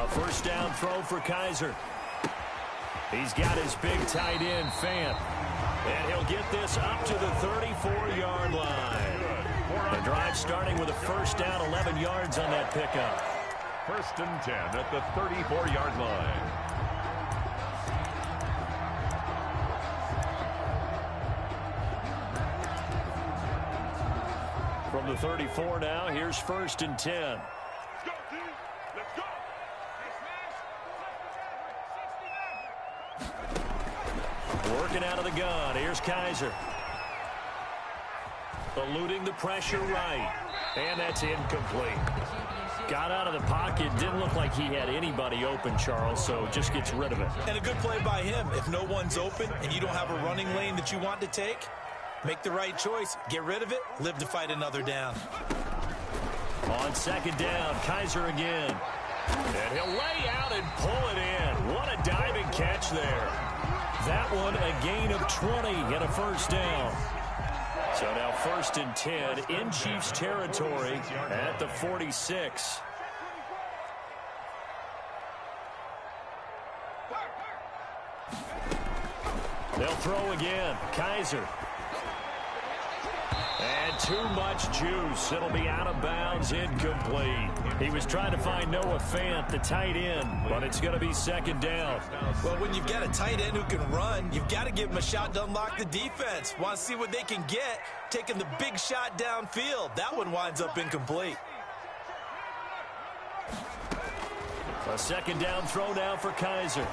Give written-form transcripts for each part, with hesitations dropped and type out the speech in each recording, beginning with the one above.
A first down throw for Kaiser. He's got his big tight end, Fant. And he'll get this up to the 34-yard line. The drive starting with a first down, 11 yards on that pickup. First and 10 at the 34-yard line. From the 34 now, here's first and 10. Let's go, team. Let's go. Working out of the gun. Here's Kaiser. Eluding the pressure right. And that's incomplete. Got out of the pocket. Didn't look like he had anybody open, Charles, so just gets rid of it. And a good play by him. If no one's open and you don't have a running lane that you want to take, make the right choice. Get rid of it. Live to fight another down. On second down, Kaiser again. And he'll lay out and pull it in. What a diving catch there. That one a gain of 20 and a first down. So now first and 10 in Chiefs territory at the 46. They'll throw again. Kaiser. And too much juice. It'll be out of bounds, incomplete. He was trying to find Noah Fant, the tight end, but it's going to be second down. Well, when you've got a tight end who can run, you've got to give him a shot to unlock the defense. Want to see what they can get, taking the big shot downfield. That one winds up incomplete. A second down throw now for Kaiser.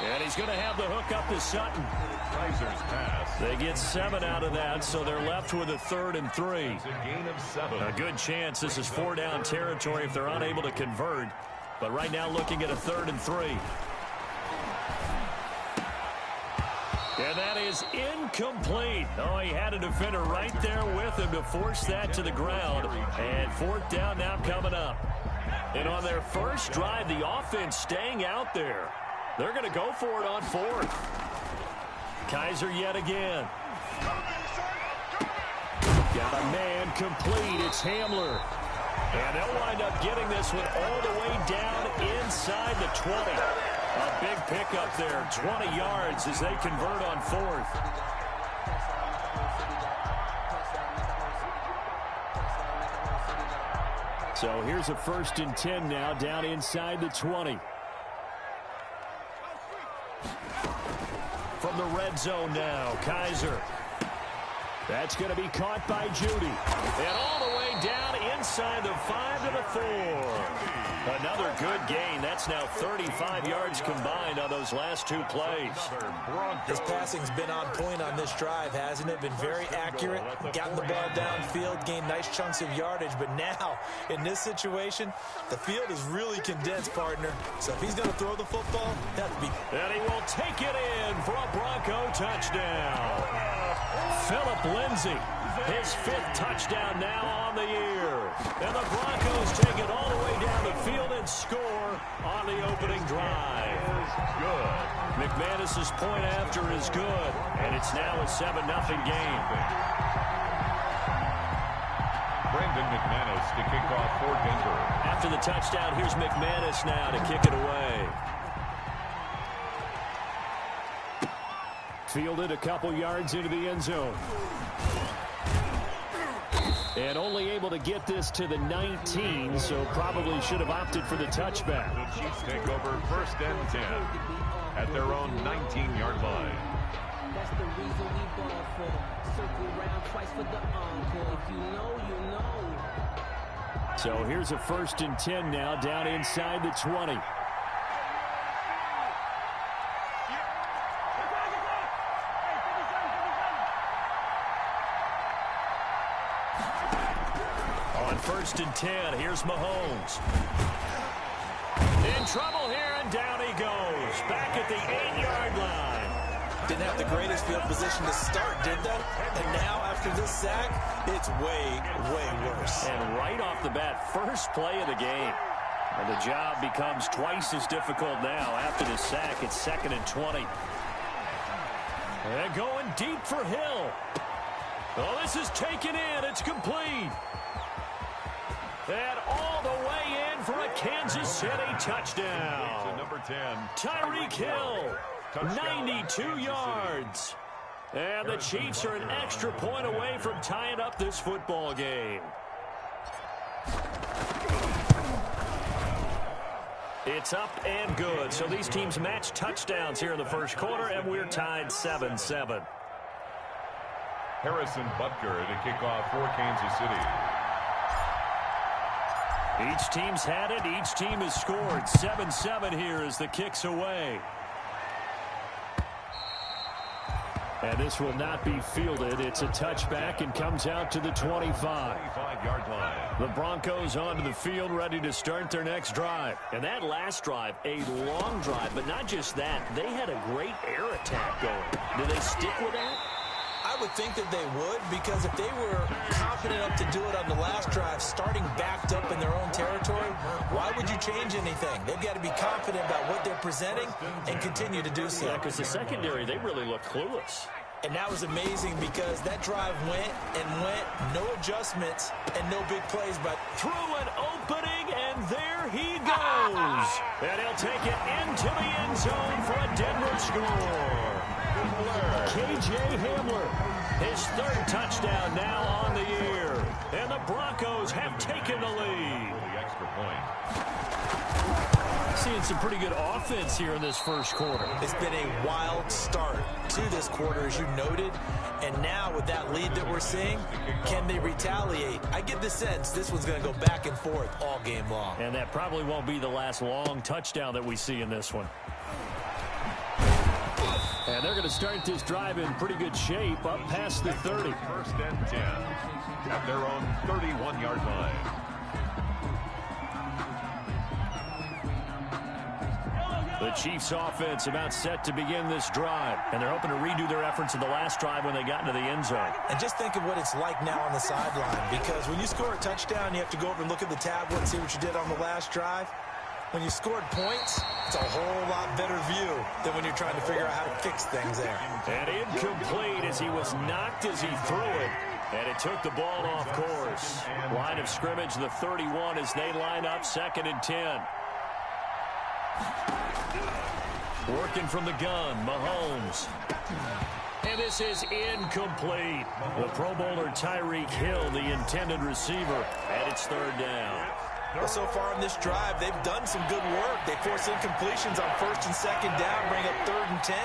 And he's going to have the hook up to Sutton. Kaiser's pass. They get 7 out of that, so they're left with a 3rd and 3. It's a gain of 7. A good chance this is 4-down territory if they're unable to convert. But right now looking at a 3rd and 3. And that is incomplete. Oh, he had a defender right there with him to force that to the ground. And 4th down now coming up. And on their first drive, the offense staying out there. They're going to go for it on 4th. Kaiser yet again. Got a man complete. It's Hamler. And they'll wind up getting this one all the way down inside the 20. A big pickup there. 20 yards as they convert on 4th. So here's a first and 10 now down inside the 20. From the red zone now, Kaiser. That's going to be caught by Judy. And all the way down inside the 5 to the 4. Another good gain. That's now 35 yards combined on those last 2 plays. His passing's been on point on this drive, hasn't it? Been very accurate, gotten the ball downfield, gained nice chunks of yardage. But now, in this situation, the field is really condensed, partner. So if he's going to throw the football, that'd be... And he will take it in for a Bronco touchdown. Philip Lindsay, his 5th touchdown now on the year. And the Broncos take it all the way down the field and score on the opening drive. Good. McManus's point after is good, and it's now a 7-0 game. Brandon McManus to kick off for Denver. After the touchdown, here's McManus now to kick it away. Fielded a couple yards into the end zone. And only able to get this to the 19, so probably should have opted for the touchback. The Chiefs take over first and 10 at their own 19-yard line. That's the reason we ball for. Circle around twice for the encore. If you know, you know. So here's a first and 10 now down inside the 20. First and 10. Here's Mahomes. In trouble here, and down he goes. Back at the 8-yard line. Didn't have the greatest field position to start, did they? And now, after this sack, it's way, way worse. And right off the bat, first play of the game. And the job becomes twice as difficult now after the sack. It's 2nd and 20. And going deep for Hill. Oh, this is taken in. It's complete. And all the way in for a Kansas City touchdown. To number 10, Tyreek Hill, 92 yards. And the Chiefs are an extra point away from tying up this football game. It's up and good. So these teams match touchdowns here in the first quarter, and we're tied 7-7. Harrison Butker to kick off for Kansas City. Each team's had it. Each team has scored. 7-7 here as the kick's away. And this will not be fielded. It's a touchback and comes out to the 25. 25-yard line. The Broncos onto the field, ready to start their next drive. And that last drive, a long drive, but not just that. They had a great air attack going. Do they stick with that? I would think that they would, because if they were confident enough to do it on the last drive, starting backed up in their own territory, why would you change anything? They've got to be confident about what they're presenting and continue to do so. Yeah, because the secondary, they really look clueless. And that was amazing because that drive went and went, no adjustments and no big plays. But through an opening, and there he goes. And he'll take it into the end zone for a Denver score. K.J. Hamler, his third touchdown now on the year. And the Broncos have taken the lead. The extra point. Seeing some pretty good offense here in this first quarter. It's been a wild start to this quarter, as you noted. And now with that lead that we're seeing, can they retaliate? I get the sense this one's going to go back and forth all game long. And that probably won't be the last long touchdown that we see in this one. And they're going to start this drive in pretty good shape, up past the 30. First and 10 at their own 31-yard line. The Chiefs offense about set to begin this drive. And they're hoping to redo their efforts in the last drive when they got into the end zone. And just think of what it's like now on the sideline, because when you score a touchdown, you have to go over and look at the tablet and see what you did on the last drive. When you scored points, it's a whole lot better view than when you're trying to figure out how to fix things there. And incomplete as he was knocked as he threw it. And it took the ball off course. Line of scrimmage, the 31 as they line up, 2nd and 10. Working from the gun, Mahomes. And this is incomplete. The Pro Bowler Tyreek Hill, the intended receiver, and it's 3rd down. Well, so far on this drive, they've done some good work. They force incompletions on 1st and 2nd down, bring up 3rd and 10.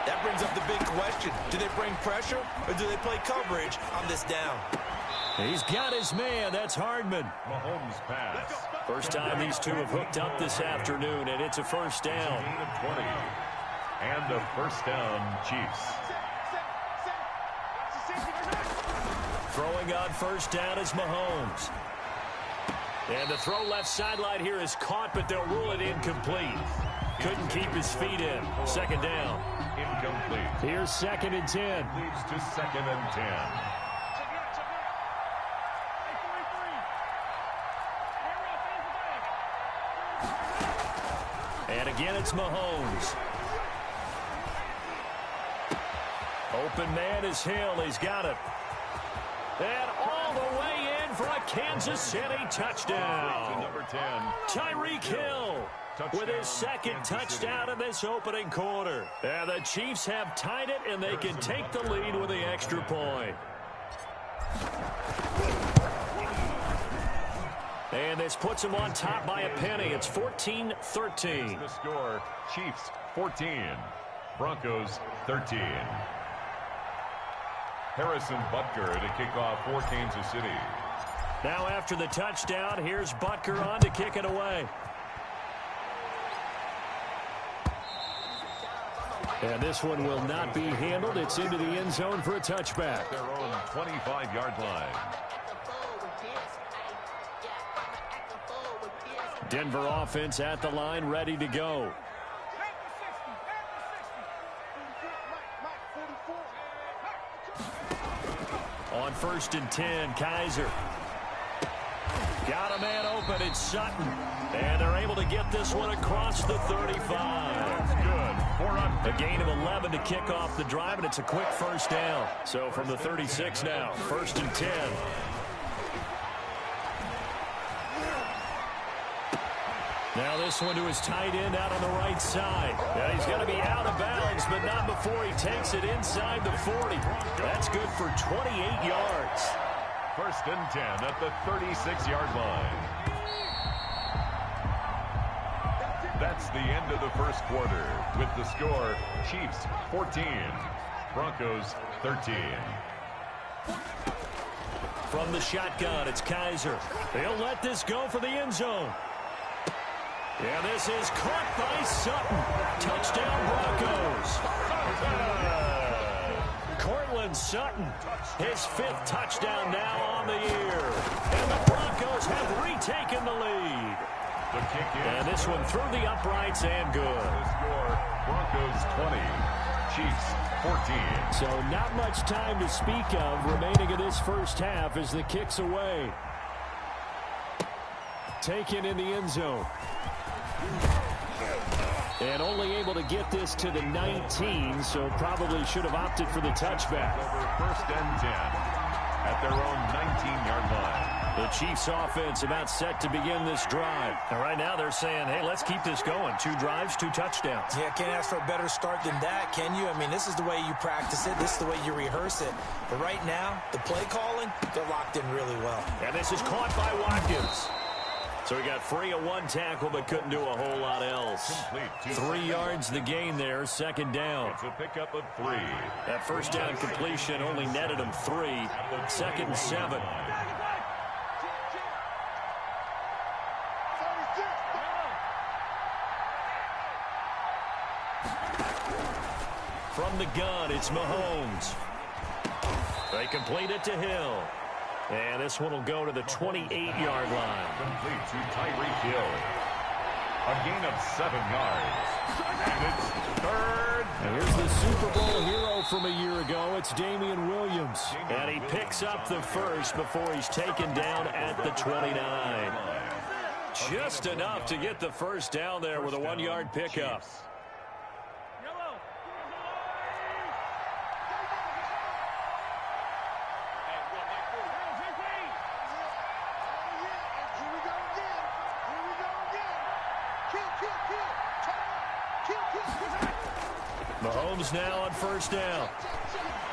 That brings up the big question. Do they bring pressure or do they play coverage on this down? He's got his man. That's Hardman. Mahomes pass. First time these two have hooked up this afternoon, and it's a 1st down. 20. And a 1st down, Chiefs. Throwing on 1st down is Mahomes. And the throw left sideline here is caught, but they'll rule it incomplete. Couldn't keep his feet in. 2nd down. Incomplete. Here's 2nd and 10. Leads to 2nd and 10. And again, it's Mahomes. Open man is Hill. He's got it. And all the way in for a Kansas City touchdown. To number 10. Tyreek Hill with his 2nd touchdown in this opening quarter. And the Chiefs have tied it, and they can take the lead with the extra point. And this puts them on top by a penny. It's 14-13. The score, Chiefs 14, Broncos 13. Harrison Butker to kick off for Kansas City. Now after the touchdown, here's Butker on to kick it away. And this one will not be handled. It's into the end zone for a touchback. Their own 25-yard line. Denver offense at the line, ready to go. On 1st and 10, Kaiser. Got a man open, it's Sutton. And they're able to get this one across the 35. That's good. A gain of 11 to kick off the drive, and it's a quick 1st down. So from the 36 now, 1st and 10. Now this one to his tight end out on the right side. And he's going to be out of bounds, but not before he takes it inside the 40. That's good for 28 yards. First and 10 at the 36-yard line. That's the end of the first quarter with the score Chiefs 14, Broncos 13. From the shotgun, it's Kaiser. They'll let this go for the end zone. Yeah, this is caught by Sutton. Touchdown, Broncos. Cortland Sutton, his 5th touchdown now on the year. And the Broncos have retaken the lead. The kick in. And this one through the uprights and good. The score, Broncos 20, Chiefs 14. So not much time to speak of remaining in this first half as the kick's away. Taken in the end zone. And only able to get this to the 19, so probably should have opted for the touchback. First and 10 at their own 19-yard line. The Chiefs offense about set to begin this drive. And right now they're saying, hey, let's keep this going. 2 drives, 2 touchdowns. Yeah, can't ask for a better start than that, can you? I mean, this is the way you practice it. This is the way you rehearse it. But right now, the play calling, they're locked in really well. And this is caught by Watkins. So he got free of 1 tackle, but couldn't do a whole lot else. 3 yards the gain there, second down. It's a pickup of 3. That first down completion only netted him 3. Second and 7. From the gun, it's Mahomes. They complete it to Hill. And this one will go to the 28-yard line. Complete to Tyreek Hill. A gain of 7 yards. And it's third. And here's the Super Bowl hero from a year ago. It's Damian Williams. And he picks up the first before he's taken down at the 29. Just enough to get the first down there with a 1-yard pickup. Mahomes now on first down.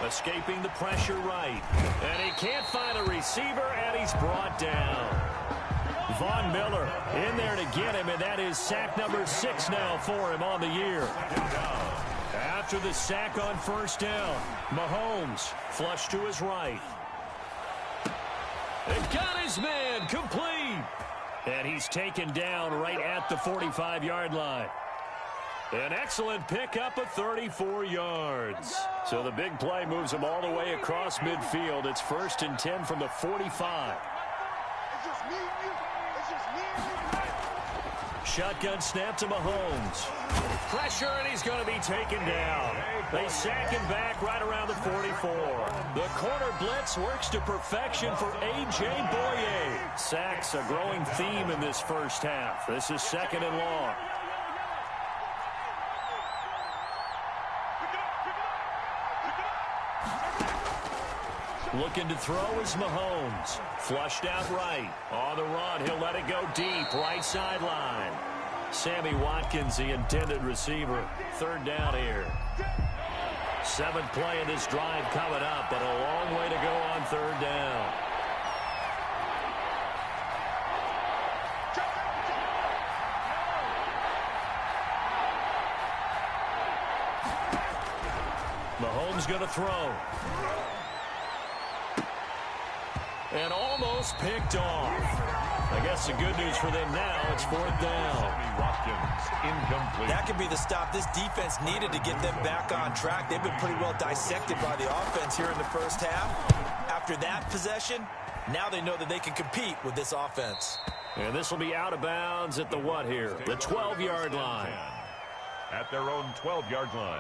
Escaping the pressure right. And he can't find a receiver, and he's brought down. Von Miller in there to get him, and that is sack number 6 now for him on the year. After the sack on first down, Mahomes flush to his right. And got his man complete. And he's taken down right at the 45-yard line. An excellent pickup of 34 yards. So the big play moves him all the way across midfield. It's first and 10 from the 45. Shotgun snap to Mahomes. Pressure, and he's going to be taken down. They sack him back right around the 44. The corner blitz works to perfection for A.J. Boye. Sacks a growing theme in this first half. This is second and long. Looking to throw is Mahomes. Flushed out right. On the run, he'll let it go deep. Right sideline. Sammy Watkins, the intended receiver. Third down here. 7th play in this drive coming up, but a long way to go on third down. Mahomes going to throw. And almost picked off. I guess the good news for them now, it's 4th down. Watkins, incomplete. That could be the stop this defense needed to get them back on track. They've been pretty well dissected by the offense here in the first half. After that possession, now they know that they can compete with this offense. And this will be out of bounds at the what here? The 12-yard line. At their own 12-yard line.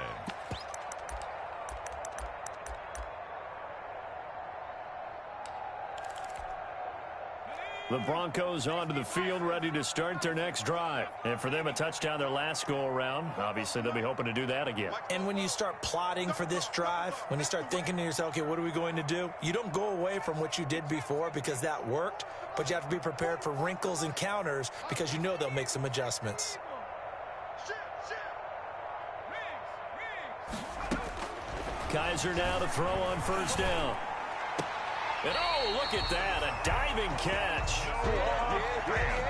The Broncos onto the field, ready to start their next drive. And for them, a touchdown their last go-around. Obviously, they'll be hoping to do that again. And when you start plotting for this drive, when you start thinking to yourself, okay, what are we going to do? You don't go away from what you did before because that worked, but you have to be prepared for wrinkles and counters because you know they'll make some adjustments. Kaiser now to throw on first down. And oh, look at that, a diving catch.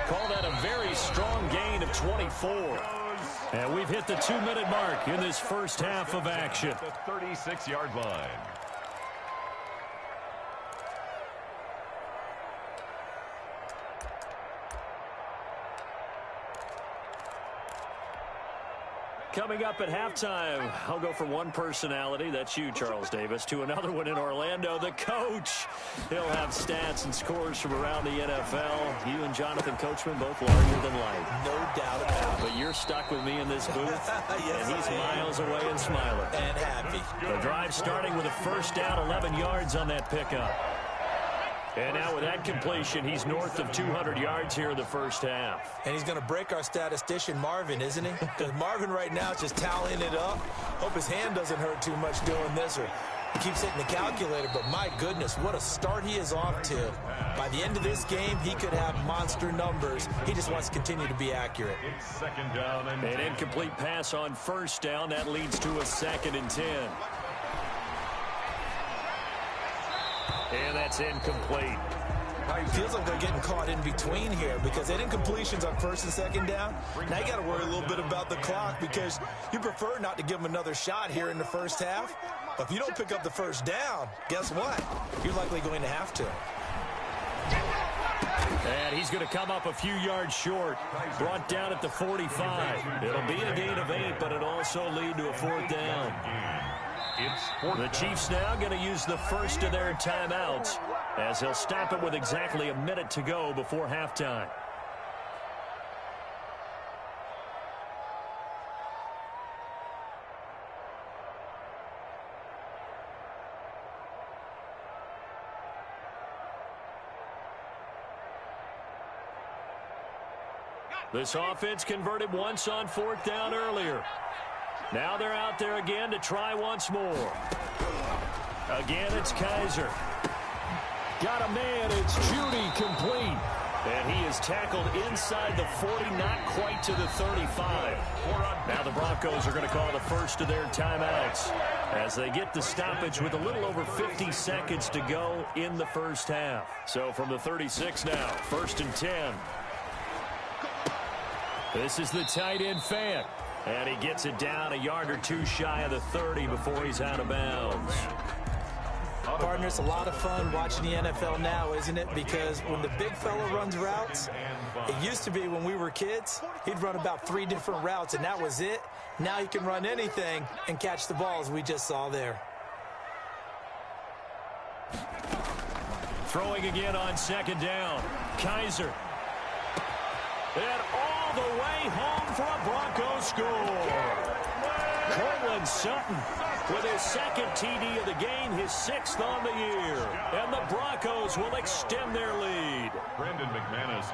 Call that a very strong gain of 24. And we've hit the 2-minute mark in this first half of action. The 36-yard line. Coming up at halftime, I'll go from one personality, that's you, Charles Davis, to another one in Orlando, the coach. He'll have stats and scores from around the NFL. You and Jonathan Coachman both larger than life. No doubt about it. But you're stuck with me in this booth, Yes, and he's miles away and smiling. And happy. The drive starting with a first down, 11 yards on that pickup. And now with that completion, he's north of 200 yards here in the first half. And he's going to break our statistician, Marvin, isn't he? Because Marvin right now is just tallying it up. Hope his hand doesn't hurt too much doing this, or he keeps hitting the calculator. But my goodness, what a start he is off to. By the end of this game, he could have monster numbers. He just wants to continue to be accurate. It's second down and An incomplete pass on first down. That leads to a 2nd and 10. And that's incomplete. It feels like they're getting caught in between here because they did incompletions on first and second down. Now you got to worry a little bit about the clock because you prefer not to give them another shot here in the first half. But if you don't pick up the first down, guess what? You're likely going to have to. And he's going to come up a few yards short. Brought down at the 45. It'll be a gain of 8, but it'll also lead to a 4th down. The Chiefs now going to use the first of their timeouts as they'll stop it with exactly a minute to go before halftime. This offense converted once on 4th down earlier. Now they're out there again to try once more. Again, it's Kaiser. Got a man, it's Judy, complete. And he is tackled inside the 40, not quite to the 35. Now the Broncos are going to call the first of their timeouts as they get the stoppage with a little over 50 seconds to go in the first half. So from the 36 now, 1st and 10. This is the tight end Fant. And he gets it down a yard or two shy of the 30 before he's out of bounds. Partner, it's a lot of fun watching the NFL now, isn't it? Because when the big fella runs routes, it used to be when we were kids, he'd run about 3 different routes, and that was it. Now he can run anything and catch the ball, as we just saw there. Throwing again on 2nd down. Kaiser. And all the way home for a Broncos score. Cortland Sutton with his 2nd TD of the game, his 6th on the year. And the Broncos will extend their lead.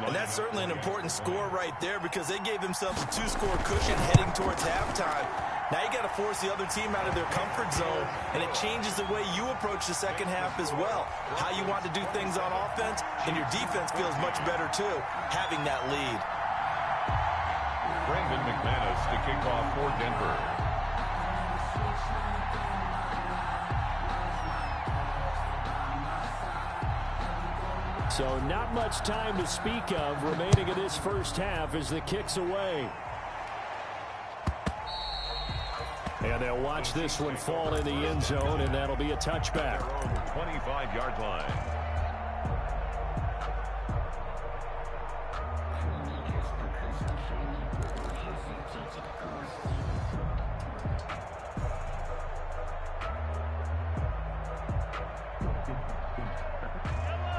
And that's certainly an important score right there because they gave themselves a 2-score cushion heading towards halftime. Now you got to force the other team out of their comfort zone, and it changes the way you approach the second half as well. How you want to do things on offense, and your defense feels much better too, having that lead. Brandon McManus to kick off for Denver. So not much time to speak of remaining in this first half as the kick's away. And they'll watch this one fall in the end zone, and that'll be a touchback. 25-yard line.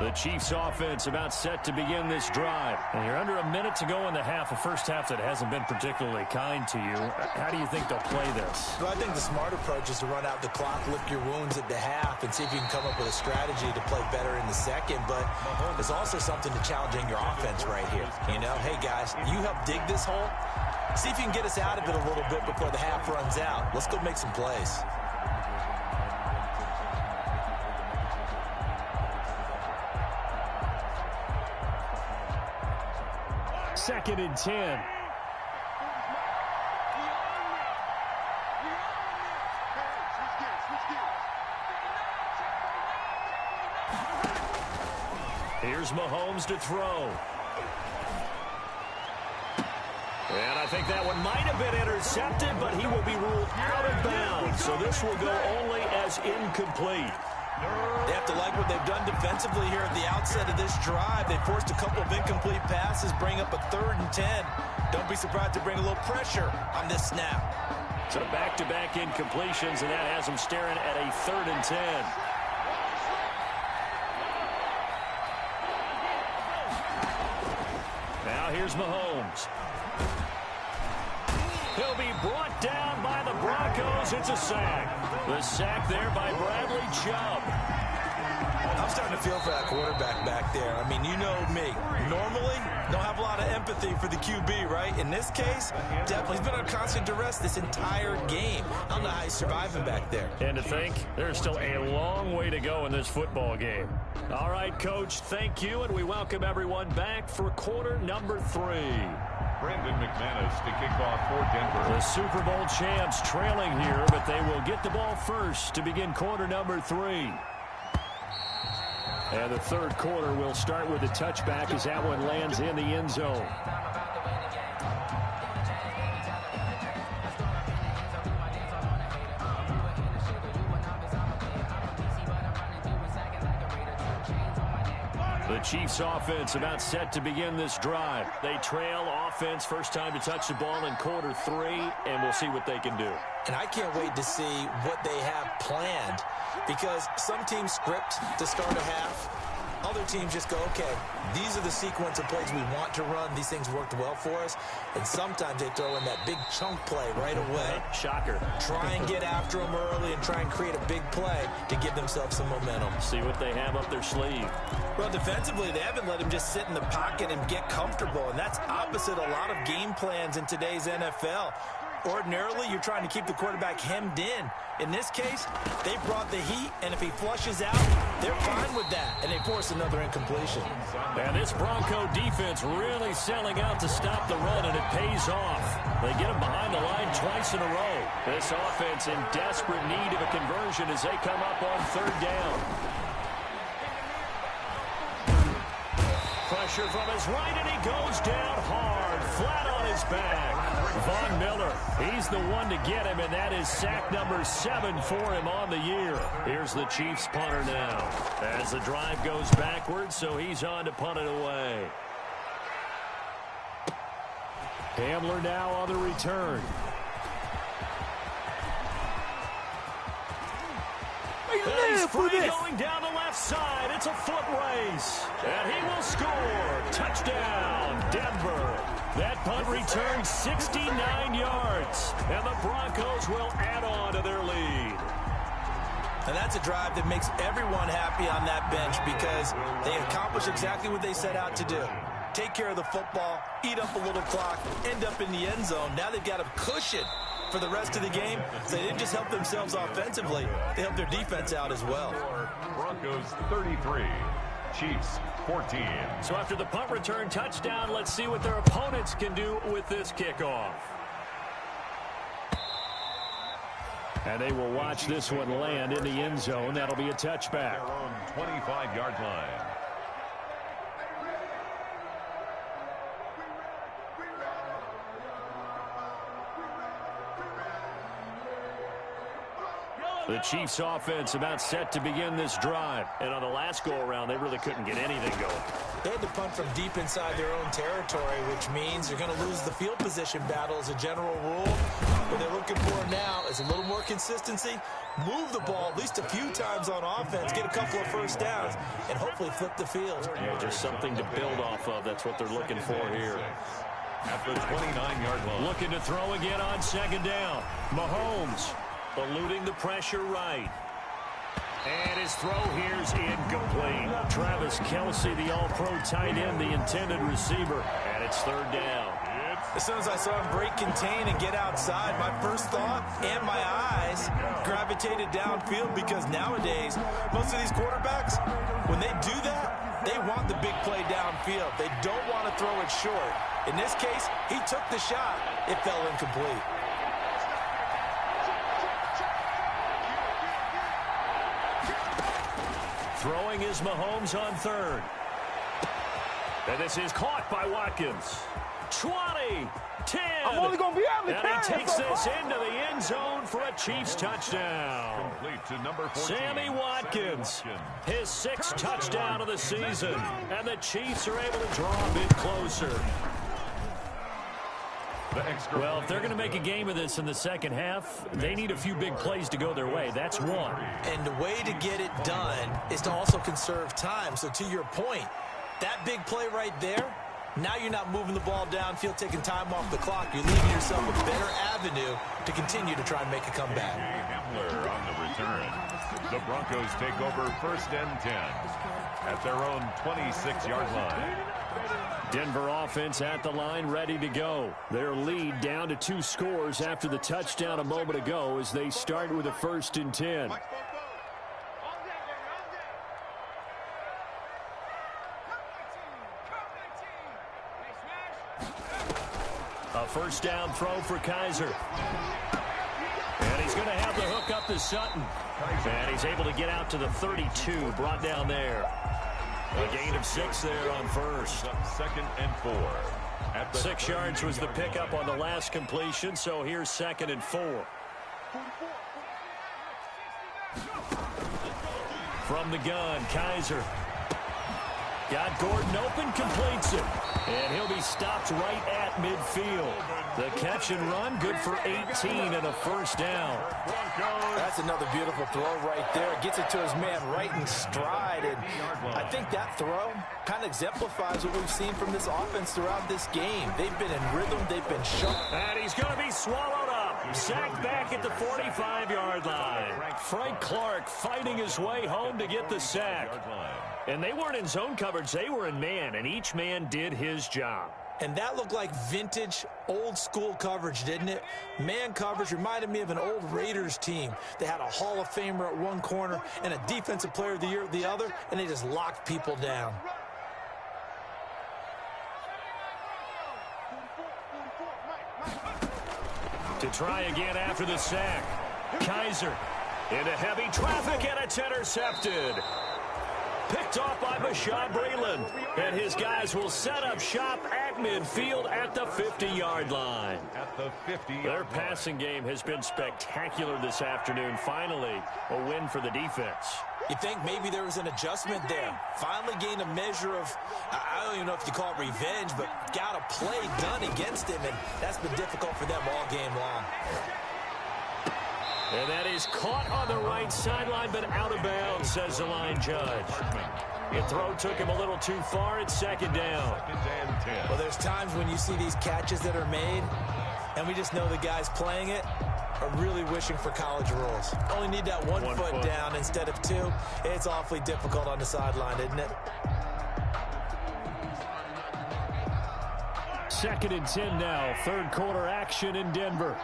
The Chiefs offense about set to begin this drive. And you're under a minute to go in the half, a first half that hasn't been particularly kind to you. How do you think they'll play this? Well, I think the smart approach is to run out the clock, lick your wounds at the half, and see if you can come up with a strategy to play better in the second. But there's also something to challenging your offense right here. You know, hey, guys, you help dig this hole. See if you can get us out of it a little bit before the half runs out. Let's go make some plays. Second and 10. Here's Mahomes to throw. And I think that one might have been intercepted, but he will be ruled out of bounds. So this will go only as incomplete. They have to like what they've done defensively here at the outset of this drive. They forced a couple of incomplete passes, bring up a 3rd and 10. Don't be surprised to bring a little pressure on this snap. So back-to-back incompletions, and that has them staring at a 3rd and 10. Now here's Mahomes. He'll be brought down by the Broncos. It's a sack. The sack there by Bradley Chubb. I'm starting to feel for that quarterback back there. I mean, you know me. Normally, don't have a lot of empathy for the QB, right? In this case, definitely. He's been on constant duress this entire game. I don't know how he's surviving back there. And to think, there's still a long way to go in this football game. All right, Coach, thank you, and we welcome everyone back for quarter number 3. Brandon McManus to kick off for Denver. The Super Bowl champs trailing here, but they will get the ball first to begin quarter number 3. And the third quarter will start with a touchback as that one lands in the end zone. The Chiefs offense about set to begin this drive. They trail offense, first time to touch the ball in quarter 3, and we'll see what they can do. And I can't wait to see what they have planned, because some teams script to start a half. Other teams just go, okay, these are the sequence of plays we want to run. These things worked well for us. And sometimes they throw in that big chunk play right away. Shocker. Try and get after them early and try and create a big play to give themselves some momentum. See what they have up their sleeve. Well, defensively, they haven't let him just sit in the pocket and get comfortable. And that's opposite a lot of game plans in today's NFL. Ordinarily, you're trying to keep the quarterback hemmed in. In this case, they brought the heat, and if he flushes out, they're fine with that, and they force another incompletion. And this Bronco defense really selling out to stop the run, and it pays off. They get him behind the line twice in a row. This offense in desperate need of a conversion as they come up on 3rd down. Pressure from his right, and he goes down hard, flat on his back. Von Miller, he's the one to get him, and that is sack number 7 for him on the year. Here's the Chiefs punter now as the drive goes backwards, so he's on to punt it away. Hamler now on the return. He's free going down the left side. It's a foot race. And he will score. Touchdown, Denver. That punt returns 69 yards. And the Broncos will add on to their lead. And that's a drive that makes everyone happy on that bench because they accomplished exactly what they set out to do. Take care of the football, eat up a little clock, end up in the end zone. Now they've got a cushion for the rest of the game. So they didn't just help themselves offensively, they helped their defense out as well. Broncos 33, Chiefs 14. So after the punt return touchdown, let's see what their opponents can do with this kickoff. And they will watch this one land in the end zone. That'll be a touchback. Their own 25-yard line. The Chiefs offense about set to begin this drive. And on the last go-around, they really couldn't get anything going. They had to punt from deep inside their own territory, which means they're going to lose the field position battle as a general rule. What they're looking for now is a little more consistency, move the ball at least a few times on offense, get a couple of first downs, and hopefully flip the field. Yeah, just something to build off of. That's what they're looking for here. At the 29-yard line. Looking to throw again on second down. Mahomes eluding the pressure right. And his throw here's incomplete. Travis Kelce, the all-pro tight end, the intended receiver. And it's third down. As soon as I saw him break contain and get outside, my first thought and my eyes gravitated downfield, because nowadays, most of these quarterbacks, when they do that, they want the big play downfield. They don't want to throw it short. In this case, he took the shot. It fell incomplete. Throwing is Mahomes on third. And this is caught by Watkins. 20, 10. I'm only going to be able to and he takes this into the end zone for a Chiefs touchdown. Complete to number 14. Sammy Watkins, his 6th touchdown of the season. And the Chiefs are able to draw a bit closer. Well, if they're going to make a game of this in the second half, they need a few big plays to go their way. That's one. And the way to get it done is to also conserve time. So to your point, that big play right there, now you're not moving the ball downfield, taking time off the clock. You're leaving yourself a better avenue to continue to try and make a comeback. Hamler on the return. The Broncos take over 1st and 10 at their own 26-yard line. Denver offense at the line, ready to go. Their lead down to 2 scores after the touchdown a moment ago as they start with a 1st and 10. A first down throw for Kaiser. And he's going to have the hook up to Sutton. And he's able to get out to the 32, brought down there. A gain of 6 there on first. 2nd and 4. 6 yards was the pickup on the last completion, so here's 2nd and 4. From the gun, Kaiser. Got Gordon open, completes it. And he'll be stopped right at midfield. The catch and run, good for 18 and a first down. That's another beautiful throw right there. Gets it to his man right in stride. And I think that throw kind of exemplifies what we've seen from this offense throughout this game. They've been in rhythm. They've been sharp. And he's going to be swallowed up. Sacked back at the 45-yard line. Frank Clark fighting his way home to get the sack. And they weren't in zone coverage. They were in man, and each man did his job. And that looked like vintage, old-school coverage, didn't it? Man coverage reminded me of an old Raiders team. They had a Hall of Famer at one corner and a Defensive Player of the Year at the other, and they just locked people down. To try again after the sack. Kaiser into heavy traffic, and it's intercepted. Picked off by Bashaud Breeland. And his guys will set up shop at midfield at the 50-yard line. At the 50. Their passing game has been spectacular this afternoon. Finally, a win for the defense. You think maybe there was an adjustment there. Finally gained a measure of, I don't even know if you call it revenge, but got a play done against him, and that's been difficult for them all game long. And that is caught on the right sideline, but out of bounds, says the line judge. The throw took him a little too far. It's 2nd down. 2nd and 10. Well, there's times when you see these catches that are made, and we just know the guys playing it are really wishing for college rules. Only need that one foot down instead of 2. It's awfully difficult on the sideline, isn't it? 2nd and 10 now. 3rd quarter action in Denver.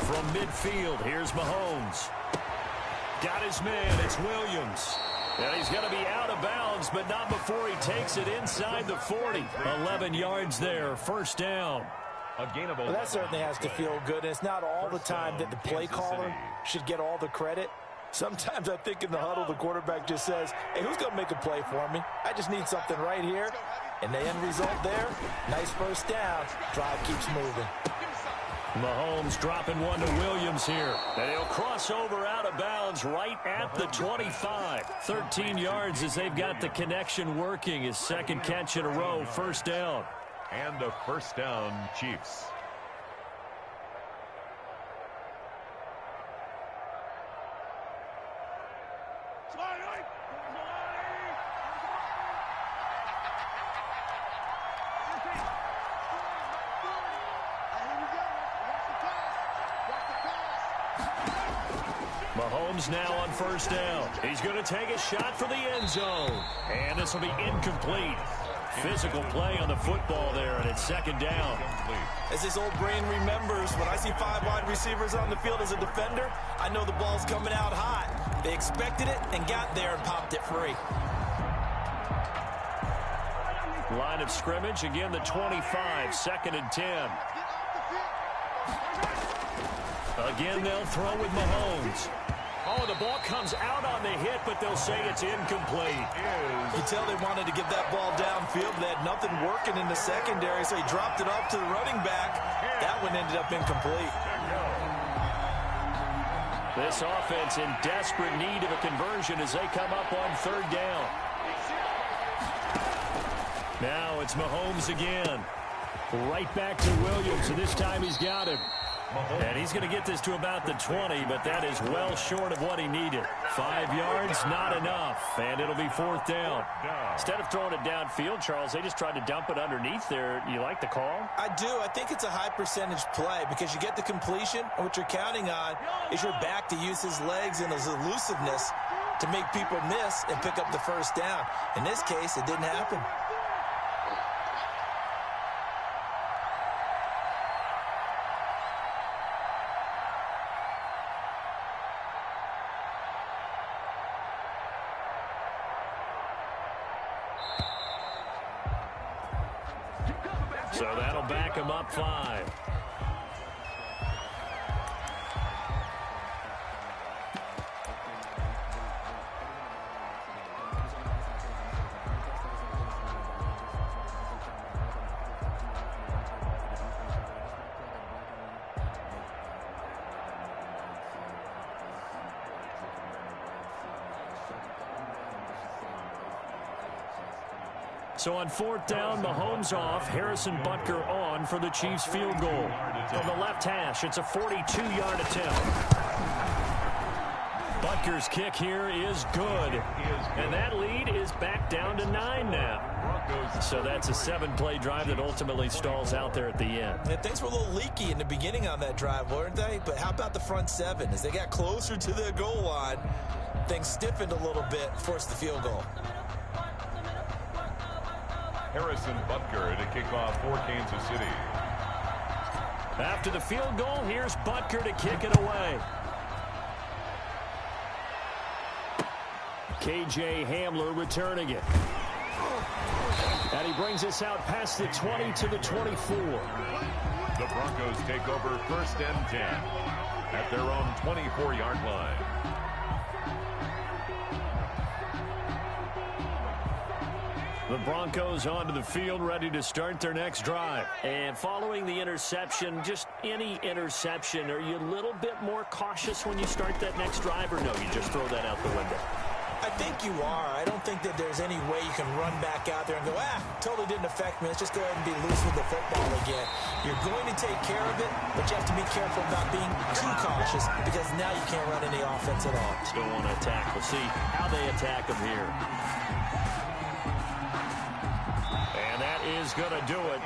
From midfield, here's Mahomes. Got his man, it's Williams. And he's going to be out of bounds, but not before he takes it inside the 40. 11 yards there, 1st down. A gain of 11. Well, that certainly has to feel good. And it's not all the time that the play caller should get all the credit. Sometimes I think in the huddle, the quarterback just says, hey, who's going to make a play for me? I just need something right here. And the end result there, nice first down. Drive keeps moving. Mahomes dropping one to Williams here. And he'll cross over out of bounds right at the 25. 13 yards as they've got the connection working. His 2nd catch in a row, 1st down. And a first down, Chiefs. Mahomes now on first down. He's going to take a shot for the end zone. And this will be incomplete. Physical play on the football there, and it's second down. As this old brain remembers, when I see 5 wide receivers on the field as a defender, I know the ball's coming out hot. They expected it and got there and popped it free. Line of scrimmage, again the 25, second and 10. Again, they'll throw with Mahomes. Oh, the ball comes out on the hit, but they'll say it's incomplete. You can tell they wanted to get that ball downfield. They had nothing working in the secondary, so he dropped it off to the running back. That one ended up incomplete. This offense in desperate need of a conversion as they come up on third down. Now it's Mahomes again. Right back to Williams, and this time he's got him. And he's going to get this to about the 20, but that is well short of what he needed. 5 yards, not enough, and it'll be fourth down. Instead of throwing it downfield, Charles, they just tried to dump it underneath there. You like the call? I do. I think it's a high percentage play because you get the completion, and what you're counting on is your back to use his legs and his elusiveness to make people miss and pick up the first down. In this case, it didn't happen. So that'll back him up 5. So on fourth down, Mahomes off, Harrison Butker on for the Chiefs field goal. From the left hash, it's a 42-yard attempt. Butker's kick here is good. And that lead is back down to 9 now. So that's a 7-play drive that ultimately stalls out there at the end. And things were a little leaky in the beginning on that drive, weren't they? But how about the front 7? As they got closer to the goal line, things stiffened a little bit, forced the field goal. Harrison Butker to kick off for Kansas City. After the field goal, here's Butker to kick it away. K.J. Hamler returning it. And he brings us out past the 20 to the 24. The Broncos take over first and 10 at their own 24-yard line. The Broncos onto the field, ready to start their next drive. And following the interception, just any interception, are you a little bit more cautious when you start that next drive, or no, you just throw that out the window? I think you are. I don't think that there's any way you can run back out there and go, totally didn't affect me. Let's just go ahead and be loose with the football again. You're going to take care of it, but you have to be careful about being too cautious because now you can't run any offense at all. Still want to attack. We'll see how they attack them here. And that is going to do it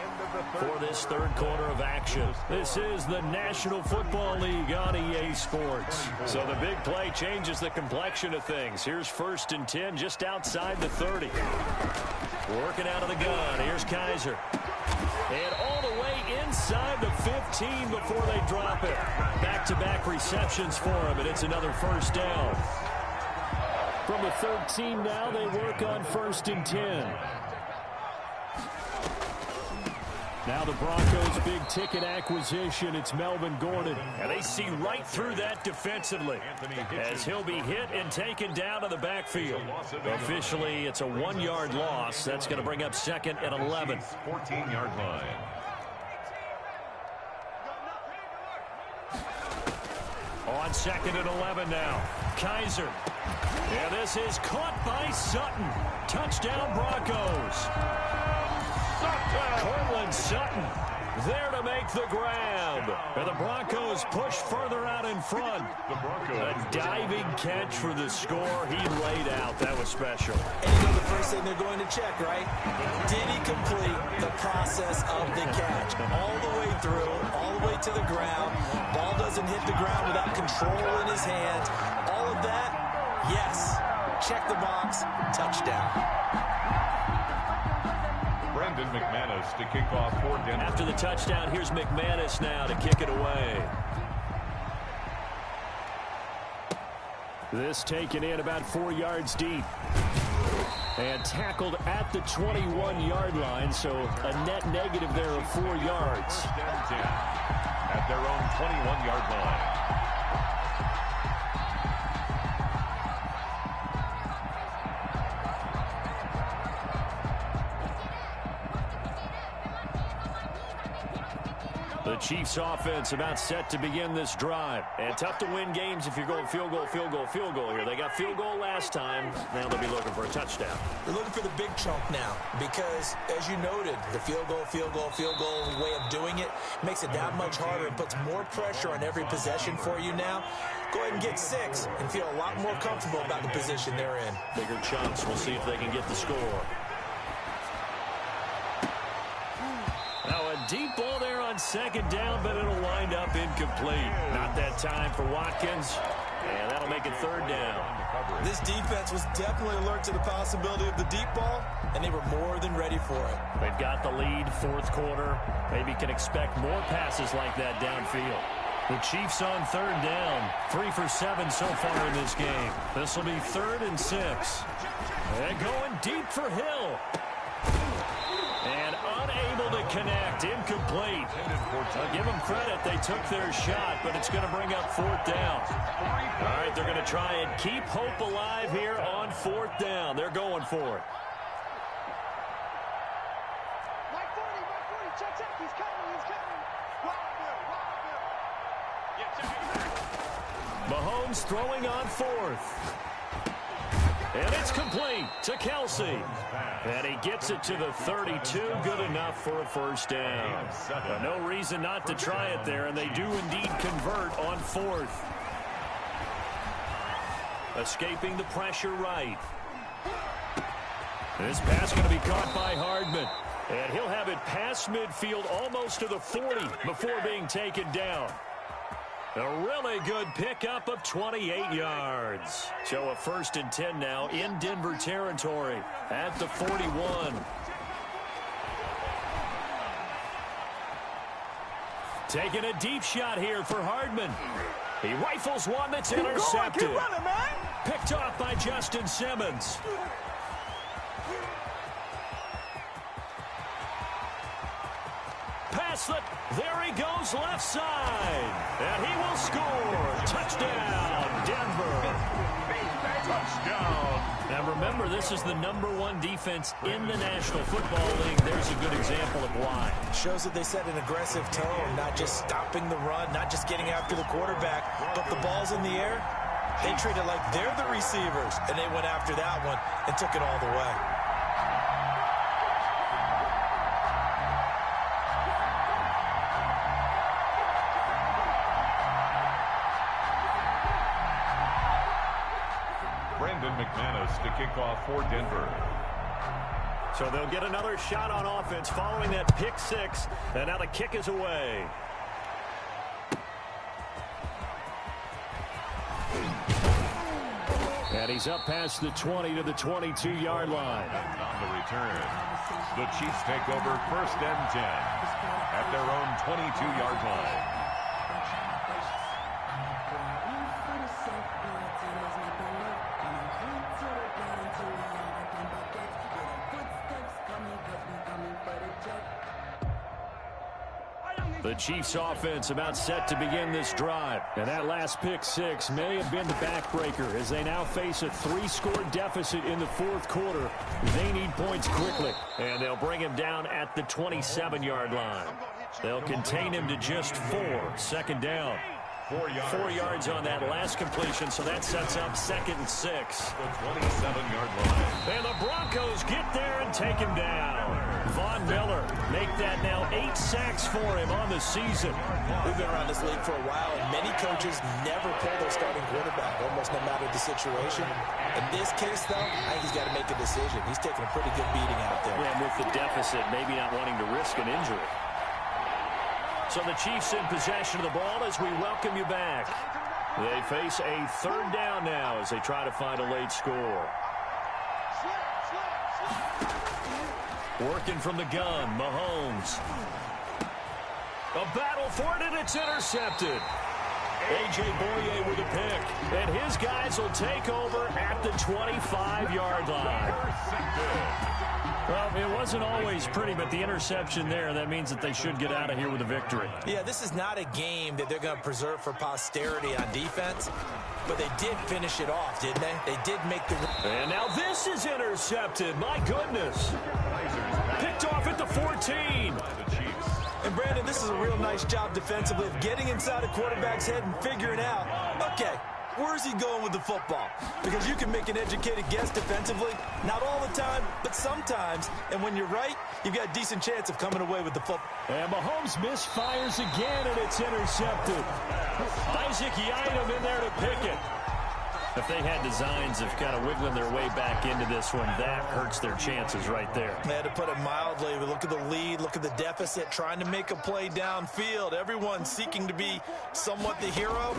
for this third quarter of action. This is the National Football League on EA Sports. So the big play changes the complexion of things. Here's first and 10 just outside the 30. Working out of the gun. Here's Kaiser. And all the way inside the 15 before they drop it. Back-to-back receptions for him, and it's another first down. From the 13 now, they work on first and 10. Now the Broncos' big-ticket acquisition, it's Melvin Gordon. And they see right through that defensively as he'll be hit and taken down to the backfield. Officially, it's a 1-yard loss. That's going to bring up second and 11. 14-yard line. On second and 11 now. Kaiser. And this is caught by Sutton. Touchdown, Broncos. Cortland Sutton there to make the grab. And the Broncos push further out in front. A diving catch for the score. He laid out. That was special. And you know the first thing they're going to check, right? Did he complete the process of the catch? All the way through, all the way to the ground. Ball doesn't hit the ground without control in his hands. All of that, yes. Check the box. Touchdown. McManus to kick off for Denver. After the touchdown, here's McManus now to kick it away. This taken in about 4 yards deep. And tackled at the 21-yard line, so a net negative there of 4 yards. First and 10 at their own 21-yard line. The Chiefs offense about set to begin this drive. And tough to win games if you're going field goal, field goal, field goal here. They got field goal last time. Now they'll be looking for a touchdown. They're looking for the big chunk now because, as you noted, the field goal way of doing it makes it that much harder and puts more pressure on every possession for you now. Go ahead and get 6 and feel a lot more comfortable about the position they're in. Bigger chunks. We'll see if they can get the score. Now a deep ball there on second down, but it'll wind up incomplete. Not that time for Watkins, and that'll make it third down. This defense was definitely alert to the possibility of the deep ball, and they were more than ready for it. They've got the lead, fourth quarter. Maybe can expect more passes like that downfield. The Chiefs on third down, 3 for 7 so far in this game. This will be 3rd and 6. And going deep for Hill. And unable to connect, incomplete. I'll give them credit, they took their shot, but it's going to bring up 4th down. All right, they're going to try and keep hope alive here on 4th down. They're going for it. Mahomes throwing on 4th. And it's complete to Kelsey. And he gets it to the 32. Good enough for a first down. No reason not to try it there, and they do indeed convert on 4th. Escaping the pressure right. This pass going to be caught by Hardman. And he'll have it past midfield almost to the 40 before being taken down. A really good pickup of 28 yards. So a 1st and 10 now in Denver territory at the 41. Taking a deep shot here for Hardman. He rifles one that's intercepted. Keep running, man. Picked off by Justin Simmons. Pass that. There he goes left side. And he will score. Touchdown, Denver. Touchdown. Now remember, this is the #1 defense in the National Football League. There's a good example of why. Shows that they set an aggressive tone, not just stopping the run, not just getting after the quarterback, but the ball's in the air. They treat it like they're the receivers, and they went after that one and took it all the way. McManus to kick off for Denver. So they'll get another shot on offense following that pick 6, and now the kick is away. And he's up past the 20 to the 22-yard line. On the return, the Chiefs take over 1st and 10 at their own 22-yard line. The Chiefs offense about set to begin this drive. And that last pick 6 may have been the backbreaker as they now face a 3-score deficit in the 4th quarter. They need points quickly. And they'll bring him down at the 27-yard line. They'll contain him to just 4. 2nd down. 4 yards on that last completion, so that sets up 2nd and 6. The 27-yard line. And the Broncos get there and take him down. Von Miller make that now 8 sacks for him on the season. We've been around this league for a while, and many coaches never pull their starting quarterback, almost no matter the situation. In this case, though, I think he's got to make a decision. He's taking a pretty good beating out there. Yeah, and with the deficit, maybe not wanting to risk an injury. So the Chiefs in possession of the ball as we welcome you back. They face a 3rd down now as they try to find a late score. Working from the gun, Mahomes. A battle for it, and it's intercepted. A.J. Boye with a pick, and his guys will take over at the 25-yard line. Well, it wasn't always pretty, but the interception there, that means that they should get out of here with a victory. Yeah, this is not a game that they're going to preserve for posterity on defense, but they did finish it off, didn't they? They did make the... And now this is intercepted. My goodness. Picked off at the 14. And, Brandon, this is a real nice job defensively of getting inside a quarterback's head and figuring out, okay, where's he going with the football? Because you can make an educated guess defensively. Not all the time, but sometimes. And when you're right, you've got a decent chance of coming away with the football. And Mahomes misfires again, and it's intercepted. Isaac Yiadom in there to pick it. If they had designs of kind of wiggling their way back into this one, that hurts their chances right there. They had to put it mildly. Look at the lead, look at the deficit, trying to make a play downfield. Everyone seeking to be somewhat the hero.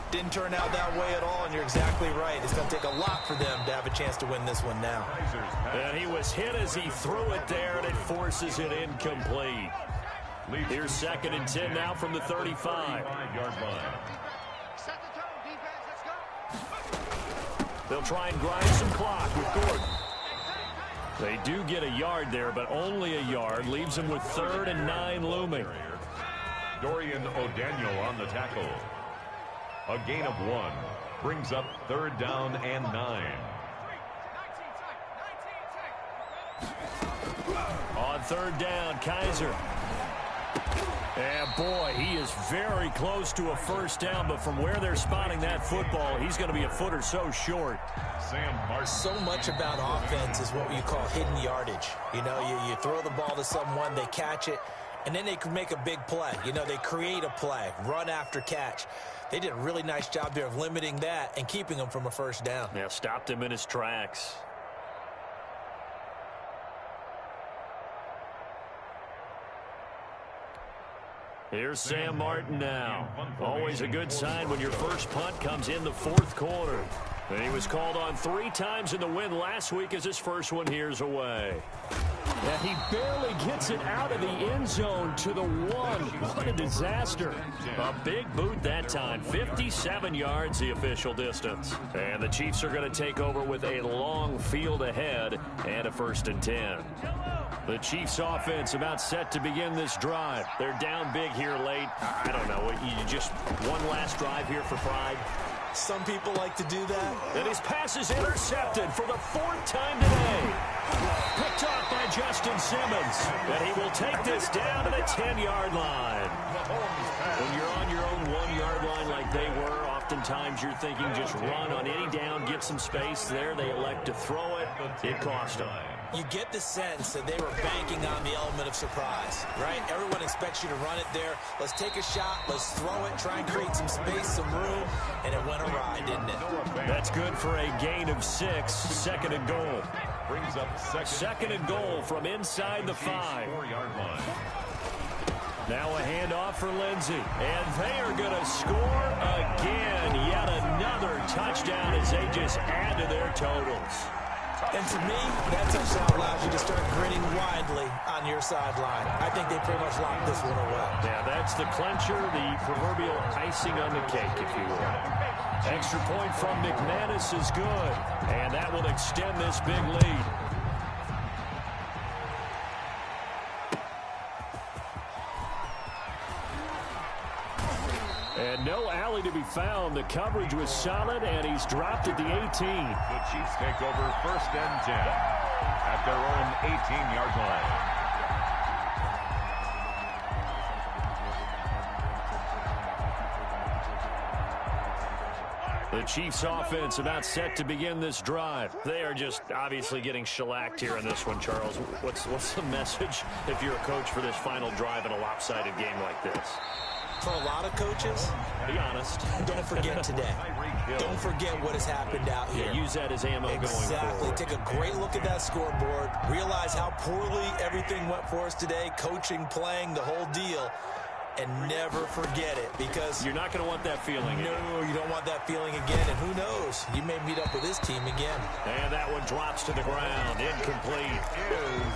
Didn't turn out that way at all, and you're exactly right. It's going to take a lot for them to have a chance to win this one now. And he was hit as he threw it there, and it forces it incomplete. Here's 2nd and 10 now from the 35-yard line. They'll try and grind some clock with Gordon. They do get a yard there, but only a yard. Leaves them with 3rd and 9 looming. Dorian O'Daniel on the tackle. A gain of 1. Brings up 3rd down and 9. On 3rd down, Kaiser. And boy, he is very close to a 1st down, but from where they're spotting that football, he's going to be a foot or so short. Sam Martin. So much about offense is what you call hidden yardage. You know, you throw the ball to someone, they catch it, and then they can make a big play. You know, they create a play, run after catch. They did a really nice job there of limiting that and keeping him from a 1st down. Yeah, stopped him in his tracks. Here's Sam Martin now. Always a good sign when your first punt comes in the 4th quarter. And he was called on 3 times in the win last week as his first one here's away. And he barely gets it out of the end zone to the 1. What a disaster. A big boot that time. 57 yards the official distance. And the Chiefs are going to take over with a long field ahead and a 1st and 10. The Chiefs offense about set to begin this drive. They're down big here late. I don't know. You just one last drive here for pride. Some people like to do that. And his pass is intercepted for the 4th time today. Picked off by Justin Simmons. And he will take this down to the 10-yard line. When you're on your own 1-yard line like they were, oftentimes you're thinking just run on any down, get some space there. They elect to throw it. It cost them. You get the sense that they were banking on the element of surprise, right? Everyone expects you to run it there. Let's take a shot. Let's throw it. Try and create some space, some room. And it went awry, didn't it? That's good for a gain of 6. 2nd and goal. Brings up 2nd and goal from inside the 5. 4-yard line. Now a handoff for Lindsey. And they are going to score again. Yet another touchdown as they just add to their totals. And to me, that touchdown allows you to start grinning widely on your sideline. I think they pretty much locked this one away. Yeah, that's the clincher, the proverbial icing on the cake, if you will. Extra point from McManus is good, and that will extend this big lead. And no alley to be found. The coverage was solid, and he's dropped at the 18. The Chiefs take over 1st and 10 at their own 18-yard line. The Chiefs offense about set to begin this drive. They are just obviously getting shellacked here in this one, Charles. What's the message if you're a coach for this final drive in a lopsided game like this? For a lot of coaches, be honest, don't forget today. Don't forget what has happened out here. Yeah, use that as ammo going forward. Exactly. Take a great look at that scoreboard. Realize how poorly everything went for us today. Coaching, playing, the whole deal. And never forget it, because you're not going to want that feeling again. No, you don't want that feeling again. And who knows? You may meet up with this team again. And that one drops to the ground. Incomplete.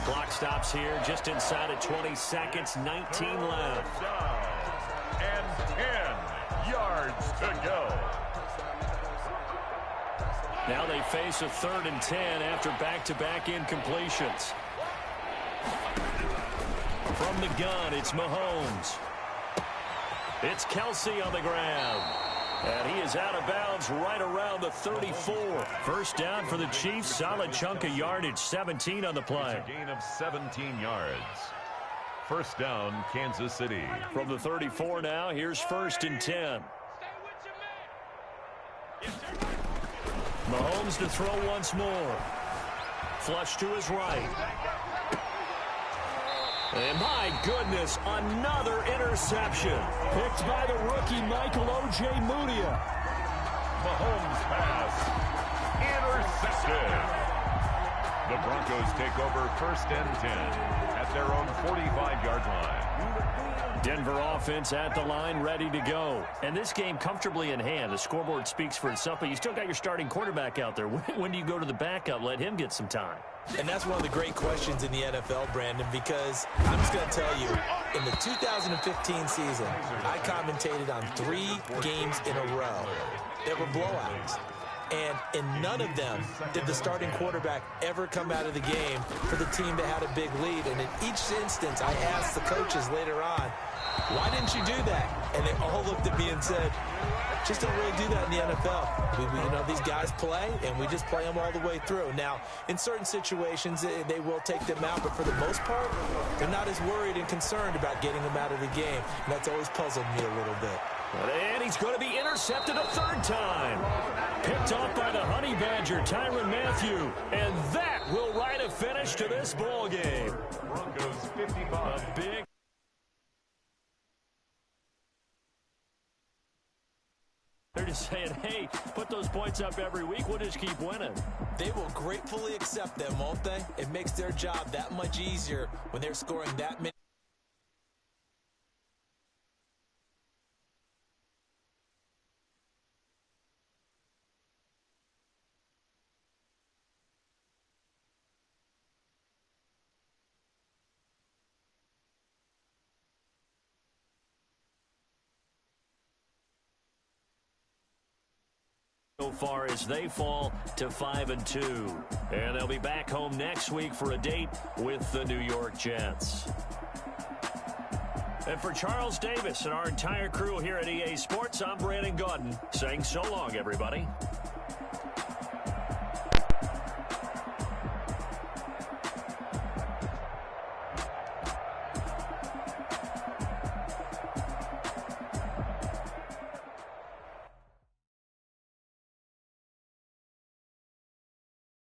Clock stops here just inside of 20 seconds. 19 left. And 10 yards to go. Now they face a 3rd and 10 after back-to-back incompletions. From the gun, it's Mahomes. It's Kelsey on the ground. And he is out of bounds right around the 34. First down for the Chiefs. Solid chunk of yardage. 17 on the play. It's a gain of 17 yards. First down, Kansas City. From the 34 now, here's 1st and 10. Mahomes to throw once more. Flush to his right. And my goodness, another interception. Picked by the rookie Michael Ojemudia. Mahomes pass. Intercepted. The Broncos take over 1st and 10 at their own 45-yard line. Denver offense at the line, ready to go. And this game comfortably in hand. The scoreboard speaks for itself, but you still got your starting quarterback out there. When do you go to the backup? Let him get some time. And that's one of the great questions in the NFL, Brandon, because I'm just going to tell you, in the 2015 season, I commentated on 3 games in a row that were blowouts. And in none of them did the starting quarterback ever come out of the game for the team that had a big lead. And in each instance, I asked the coaches later on, why didn't you do that? And they all looked at me and said, just don't really do that in the NFL. You know, these guys play, and we just play them all the way through. Now, in certain situations, they will take them out, but for the most part, they're not as worried and concerned about getting them out of the game. And that's always puzzled me a little bit. And he's going to be intercepted a 3rd time. Picked off by the Honey Badger, Tyrann Mathieu. And that will write a finish to this ball game. Broncos 55. A big... They're just saying, hey, put those points up every week. We'll just keep winning. They will gratefully accept them, won't they? It makes their job that much easier when they're scoring that many. So far as they fall to 5-2. And they'll be back home next week for a date with the New York Jets. And for Charles Davis and our entire crew here at EA Sports, I'm Brandon Gaudin saying so long, everybody.